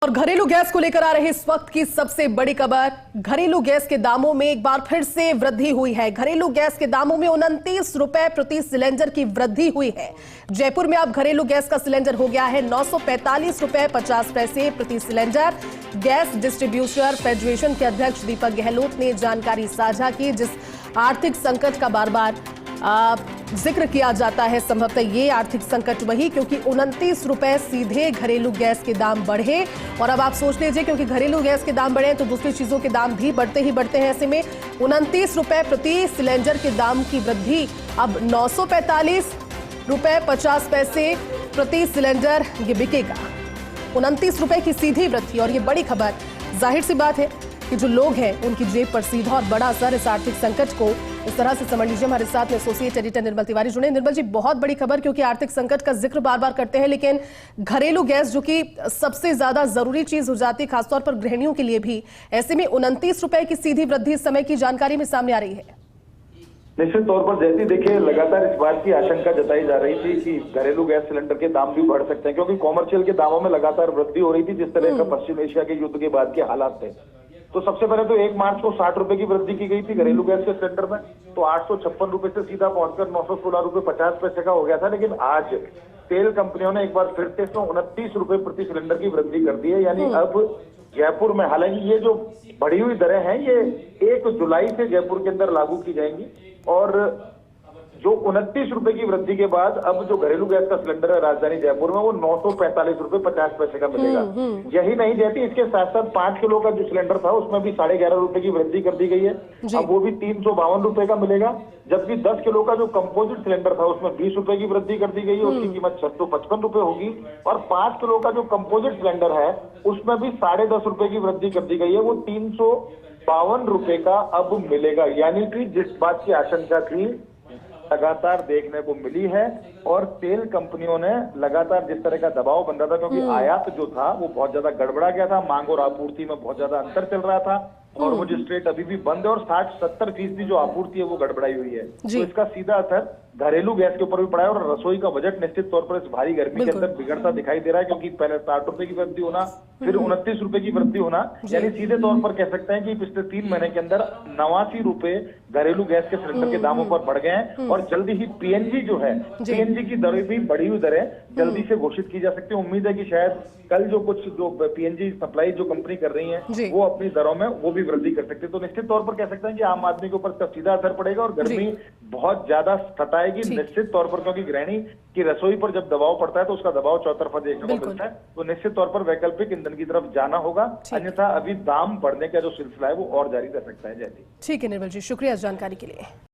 और घरेलू गैस को लेकर आ रही इस वक्त की सबसे बड़ी खबर, घरेलू गैस के दामों में एक बार फिर से वृद्धि हुई है। घरेलू गैस के दामों में 29 रुपए प्रति सिलेंडर की वृद्धि हुई है। जयपुर में अब घरेलू गैस का सिलेंडर हो गया है 945 रुपए 50 पैसे प्रति सिलेंडर। गैस डिस्ट्रीब्यूटर फेडरेशन के अध्यक्ष दीपक गहलोत ने जानकारी साझा की। जिस आर्थिक संकट का बार बार जिक्र किया जाता है, संभवतः ये आर्थिक संकट वही, क्योंकि 29 रुपए सीधे घरेलू गैस के दाम बढ़े। और अब आप सोच लीजिए, क्योंकि घरेलू गैस के दाम बढ़े तो दूसरी चीजों के दाम भी बढ़ते ही बढ़ते हैं। ऐसे में 29 रुपए प्रति सिलेंडर के दाम की वृद्धि अब 945 रुपए 50 पैसे प्रति सिलेंडर ये बिकेगा। 29 रुपए की सीधी वृद्धि, और ये बड़ी खबर। जाहिर सी बात है कि जो लोग हैं उनकी जेब पर सीधा और बड़ा असर इस आर्थिक संकट को इस तरह से समझ लीजिए। हमारे साथ में एसोसिएट एडिटर निर्मल तिवारी जुड़े। निर्मल जी, बहुत बड़ी खबर, क्योंकि आर्थिक संकट का जिक्र बार बार करते हैं, लेकिन घरेलू गैस जो कि सबसे ज्यादा जरूरी चीज हो जाती है, खासतौर पर गृहिणियों के लिए भी, ऐसे में 29 रुपए की सीधी वृद्धि इस समय की जानकारी में सामने आ रही है। निश्चित तौर पर जैसे देखिए, लगातार इस बात की आशंका जताई जा रही थी कि घरेलू गैस सिलेंडर के दाम भी बढ़ सकते हैं, क्योंकि कॉमर्शियल के दामों में लगातार वृद्धि हो रही थी जिस तरह का पश्चिम एशिया के युद्ध के बाद के हालात थे। तो सबसे पहले तो 1 मार्च को 60 रुपए की वृद्धि की गई थी घरेलू गैस के सिलेंडर में, तो 856 रुपए से सीधा पहुंचकर 916 रुपए 50 पैसे का हो गया था। लेकिन आज तेल कंपनियों ने एक बार फिर से 29 रुपए प्रति सिलेंडर की वृद्धि कर दी है। यानी अब जयपुर में, हालांकि ये जो बढ़ी हुई दरें हैं ये 1 जुलाई से जयपुर के अंदर लागू की जाएंगी, और जो 29 रुपए की वृद्धि के बाद अब जो घरेलू गैस का सिलेंडर है राजधानी जयपुर में वो 945 रुपए 50 पैसे का मिलेगा। यही नहीं देती, इसके साथ साथ 5 किलो का जो सिलेंडर था उसमें भी 11.5 रुपए की वृद्धि कर दी गई है। अब वो भी 352 रुपए का मिलेगा। जबकि 10 किलो का जो कंपोजिट सिलेंडर था उसमें 20 रुपए की वृद्धि कर दी गई है, उसकी कीमत 655 रुपए होगी। और 5 किलो का जो कंपोजिट सिलेंडर है उसमें भी 10.5 रुपए की वृद्धि कर दी गई है, वो 352 रुपए का अब मिलेगा। यानी कि जिस बात की आशंका थी लगातार देखने को मिली है, और तेल कंपनियों ने लगातार जिस तरह का दबाव बन रहा था, क्योंकि आयात जो था वो बहुत ज्यादा गड़बड़ा गया था, मांग और आपूर्ति में बहुत ज्यादा अंतर चल रहा था, और वो जो स्ट्रेट अभी भी बंद है, और 60-70% जो आपूर्ति है वो गड़बड़ाई हुई है। तो इसका सीधा असर घरेलू गैस के ऊपर भी पड़ा है, और रसोई का बजट निश्चित तौर पर इस भारी गर्मी के अंदर बिगड़ता दिखाई दे रहा है, क्योंकि पहले 60 रुपए की वृद्धि होना, फिर 29 रुपए की वृद्धि होना, यानी सीधे तौर पर कह सकते हैं कि पिछले 3 महीने के अंदर 89 रुपए घरेलू गैस के सिलेंडर के दामों पर बढ़ गए हैं। और जल्दी ही पीएनजी जो है, पीएनजी की दरें भी बढ़ी हुई दरें जल्दी से घोषित की जा सकती है। उम्मीद है कि शायद कल जो पीएनजी सप्लाई जो कंपनी कर रही है वो अपनी दरों में वो भी वृद्धि कर सकती है। तो निश्चित तौर पर कह सकते हैं कि आम आदमी के ऊपर इसका सीधा असर पड़ेगा, और गर्मी बहुत ज्यादा सताएगी निश्चित तौर पर, क्योंकि गृहिणी की रसोई पर जब दबाव पड़ता है तो उसका दबाव चौतरफा देखने को मिलता है। तो निश्चित तौर पर वैकल्पिक ईंधन की तरफ जाना होगा, अन्यथा अभी दाम बढ़ने का जो सिलसिला है वो और जारी रह सकता है। जैसे ठीक है निर्मल जी, शुक्रिया इस जानकारी के लिए।